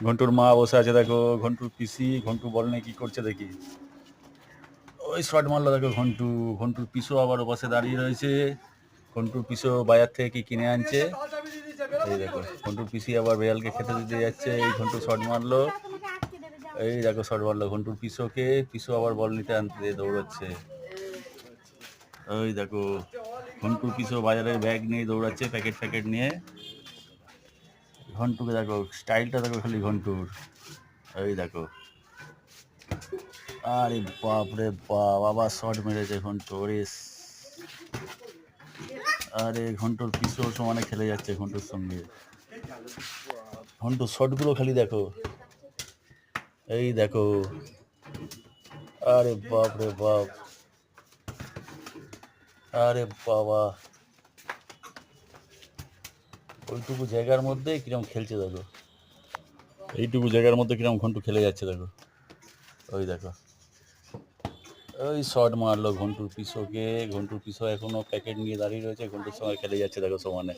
ঘন্টুর মা বসে আছে দেখো, ঘন্টুর পিসি, ঘন্টু বল নিয়ে কি করছে দেখি। ওই শট মারলো দেখো ঘন্টু, ঘন্টুর পিসো আবার ওপাশে দাঁড়িয়ে রয়েছে। ঘন্টুর পিসো বাজার থেকে কি কিনে আনছে। এই দেখো ঘন্টুর পিসি আবার বেড়ালকে খেতে দিতে যাচ্ছে, এই ঘন্টু শট মারলো। এই দেখো শট মারলো ঘন্টুর পিসোকে, পিসো আবার বল নিতে আনতে দৌড়াচ্ছে। ওই দেখো ঘন্টুর পিসো বাজারের ব্যাগ নিয়ে দৌড়াচ্ছে, প্যাকেট প্যাকেট নিয়ে। ঘন্টুকে দেখো, স্টাইলটা দেখো খালি ঘন্টুর। এই দেখো, আরে বাপ রে বাপ, আবার শট মেরেছে ঘন্টু। আরে ঘন্টুর পিসোর সমানে খেলে যাচ্ছে ঘন্টুর সঙ্গে। ঘন্টুর শটগুলো খালি দেখো, এই দেখো, আরে বাপ রে বাপ, আরে বাবা, ওইটুকু জায়গার মধ্যে কিরম খেলছে দেখো, এইটুকু জায়গার মধ্যে কিরম ঘন্টু খেলে যাচ্ছে দেখো। ওই দেখো, ওই শট মারলো ঘন্টুর পিসোকে, ঘন্টুর পিসো এখনো প্যাকেট নিয়ে দাঁড়িয়ে রয়েছে, ঘন্টুর সঙ্গে খেলে যাচ্ছে দেখো সমানে।